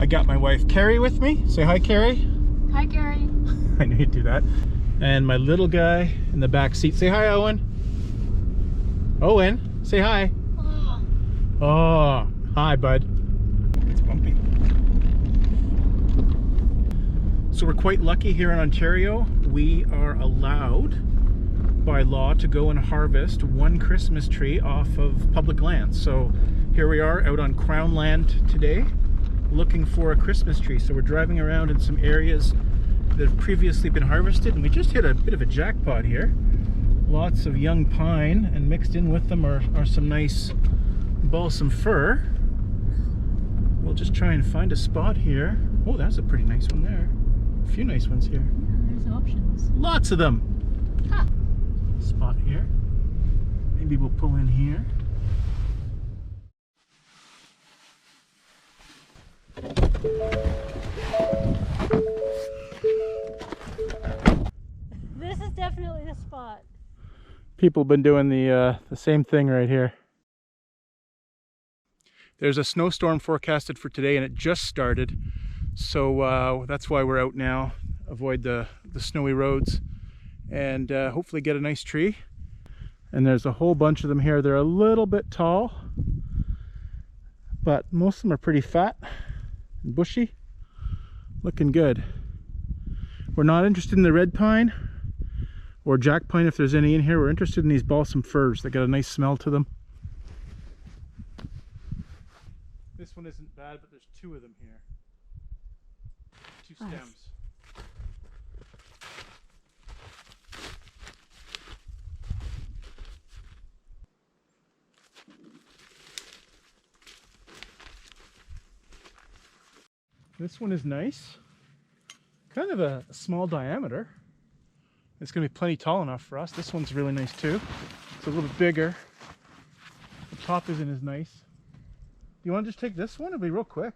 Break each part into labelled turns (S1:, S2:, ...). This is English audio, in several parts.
S1: I got my wife Carrie with me. Say hi, Carrie.
S2: Hi, Gary.
S1: I knew you'd do that. And my little guy in the back seat. Say hi, Owen. Owen, say hi.
S2: Oh.
S1: Oh, hi, bud. It's bumpy. So we're quite lucky here in Ontario. We are allowed by law to go and harvest one Christmas tree off of public land. So here we are out on Crown land today, looking for a Christmas tree. So we're driving around in some areas that have previously been harvested, and we just hit a bit of a jackpot here. Lots of young pine, and mixed in with them are some nice balsam fir. We'll just try and find a spot here. Oh, that's a pretty nice one there. A few nice ones here.
S2: Yeah, there's options.
S1: Lots of them.
S2: Huh.
S1: Spot here. Maybe we'll pull in here.
S2: This is definitely the spot.
S1: People have been doing the same thing right here. There's a snowstorm forecasted for today, and it just started. So that's why we're out now. Avoid the snowy roads and hopefully get a nice tree. And there's a whole bunch of them here. They're a little bit tall, but most of them are pretty fat and bushy. Looking good. We're not interested in the red pine or jack pine if there's any in here. We're interested in these balsam firs. They got a nice smell to them. This one isn't bad, but there's two of them here. Two stems.
S2: Nice.
S1: This one is nice. Kind of a small diameter. It's going to be plenty tall enough for us. This one's really nice too. It's a little bit bigger. The top isn't as nice. Do you want to just take this one? It'll be real quick.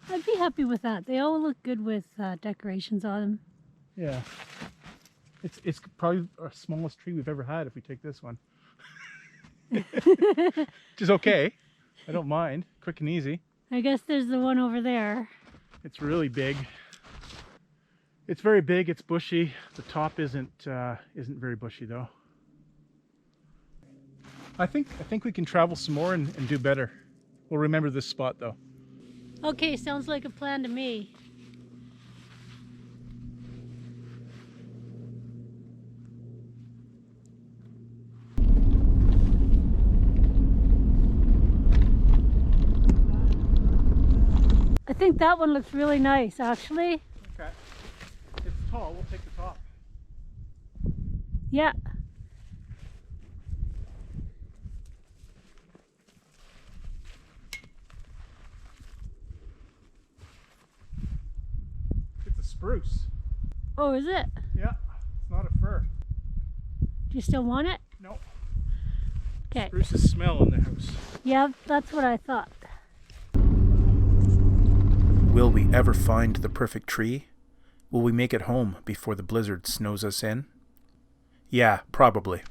S2: I'd be happy with that. They all look good with decorations on them.
S1: Yeah. It's probably our smallest tree we've ever had if we take this one. Which is okay. I don't mind. Quick and easy.
S2: I guess there's the one over there.
S1: It's really big. It's very big. It's bushy. The top isn't very bushy though. I think we can travel some more and do better. We'll remember this spot though.
S2: Okay, sounds like a plan to me. I think that one looks really nice, actually.
S1: Okay. It's tall. We'll take the top.
S2: Yeah.
S1: It's a spruce.
S2: Oh, is it?
S1: Yeah. It's not a fir.
S2: Do you still want it?
S1: No.
S2: Okay.
S1: Spruces smell in the house.
S2: Yeah, that's what I thought.
S3: Will we ever find the perfect tree? Will we make it home before the blizzard snows us in? Yeah, probably.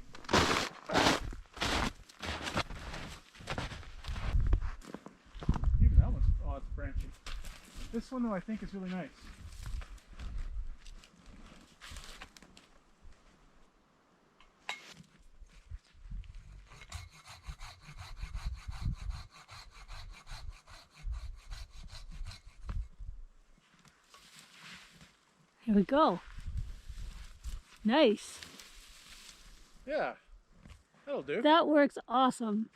S1: Even that one's, oh, it's branching. This one though I think is really nice.
S2: Here we go. Nice.
S1: Yeah. That'll do.
S2: That works awesome.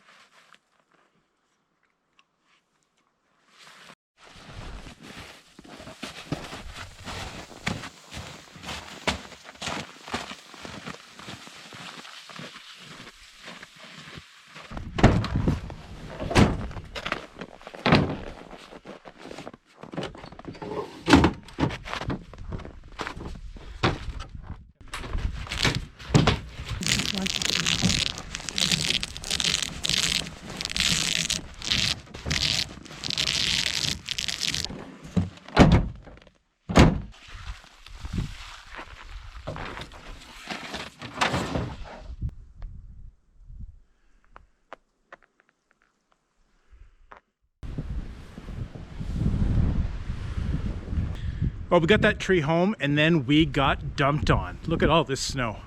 S1: Well, we got that tree home and then we got dumped on. Look at all this snow.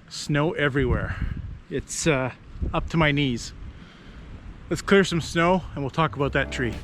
S1: Snow everywhere. It's up to my knees. Let's clear some snow and we'll talk about that tree.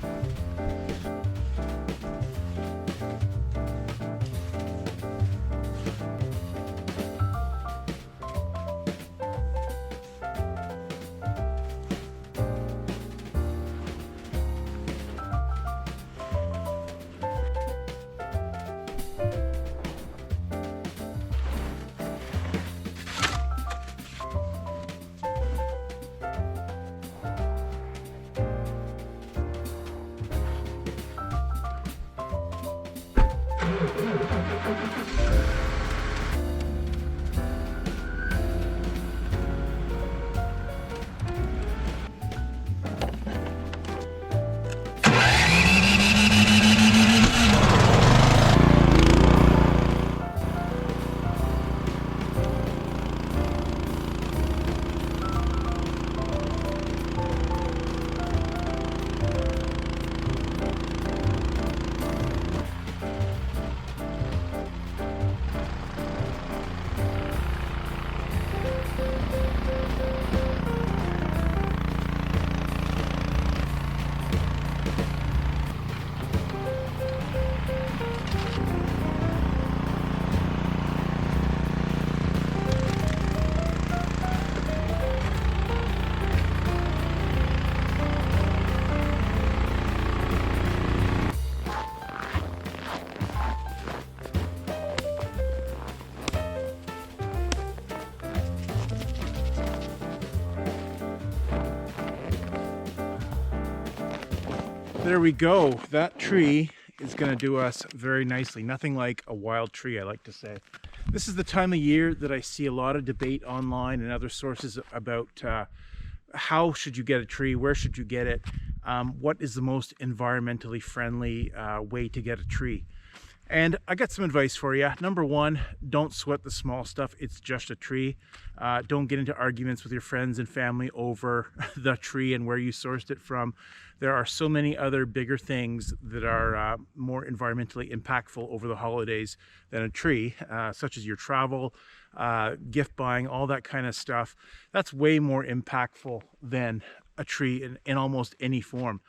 S1: There we go. That tree is going to do us very nicely. Nothing like a wild tree, I like to say. This is the time of year that I see a lot of debate online and other sources about how should you get a tree, where should you get it, what is the most environmentally friendly way to get a tree. And I got some advice for you. Number one, don't sweat the small stuff. It's just a tree. Don't get into arguments with your friends and family over the tree and where you sourced it from. There are so many other bigger things that are more environmentally impactful over the holidays than a tree, such as your travel, gift buying, all that kind of stuff. That's way more impactful than a tree in almost any form.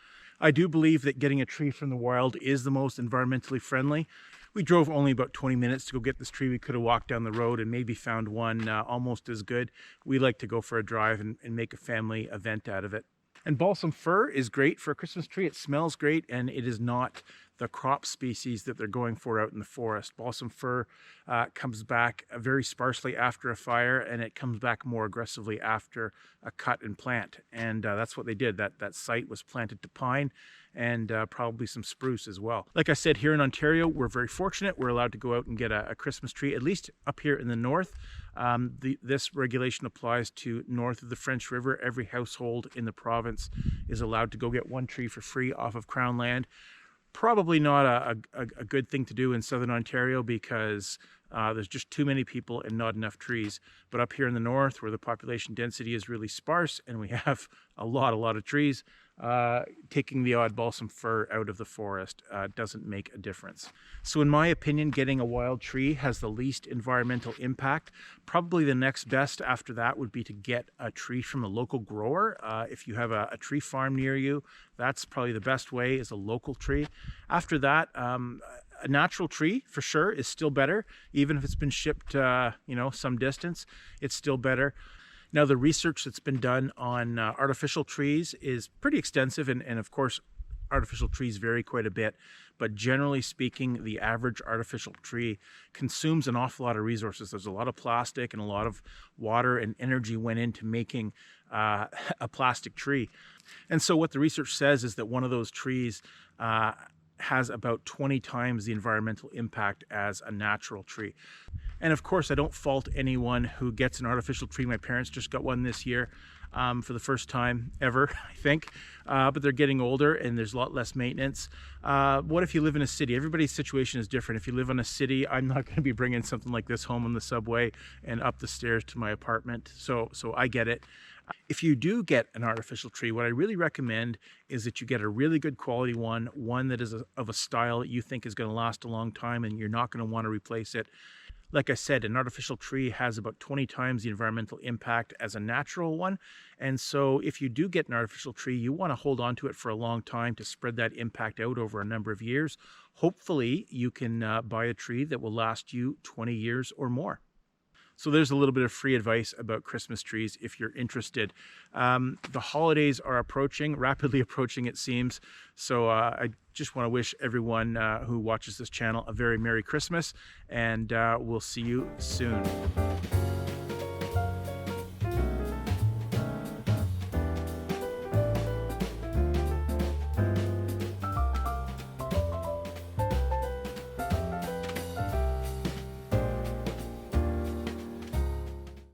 S1: I do believe that getting a tree from the wild is the most environmentally friendly. We drove only about 20 minutes to go get this tree. We could have walked down the road and maybe found one almost as good. We like to go for a drive and make a family event out of it. And balsam fir is great for a Christmas tree. It smells great, and it is not the crop species that they're going for out in the forest. Balsam fir comes back very sparsely after a fire, and it comes back more aggressively after a cut and plant. And that's what they did. That site was planted to pine and probably some spruce as well. Like I said, here in Ontario, we're very fortunate. We're allowed to go out and get a Christmas tree, at least up here in the north. This regulation applies to north of the French River. Every household in the province is allowed to go get one tree for free off of Crown land. Probably not a good thing to do in southern Ontario because there's just too many people and not enough trees. But up here in the north, where the population density is really sparse and we have a lot of trees, taking the odd balsam fir out of the forest doesn't make a difference. So in my opinion, getting a wild tree has the least environmental impact. Probably the next best after that would be to get a tree from a local grower. If you have a tree farm near you, that's probably the best way, is a local tree. After that, a natural tree for sure is still better. Even if it's been shipped some distance, it's still better. Now, the research that's been done on artificial trees is pretty extensive, and of course, artificial trees vary quite a bit, but generally speaking, the average artificial tree consumes an awful lot of resources. There's a lot of plastic and a lot of water and energy went into making a plastic tree. And so what the research says is that one of those trees has about 20 times the environmental impact as a natural tree. And of course, I don't fault anyone who gets an artificial tree. My parents just got one this year. for the first time ever, I think. But they're getting older and there's a lot less maintenance. What if you live in a city? Everybody's situation is different. If you live in a city, I'm not going to be bringing something like this home on the subway and up the stairs to my apartment. So I get it. If you do get an artificial tree, what I really recommend is that you get a really good quality one that is of a style that you think is going to last a long time and you're not going to want to replace it. Like I said, an artificial tree has about 20 times the environmental impact as a natural one. And so if you do get an artificial tree, you want to hold on to it for a long time to spread that impact out over a number of years. Hopefully you can buy a tree that will last you 20 years or more. So there's a little bit of free advice about Christmas trees if you're interested. The holidays are approaching, rapidly approaching it seems. So I just want to wish everyone who watches this channel a very Merry Christmas, and we'll see you soon.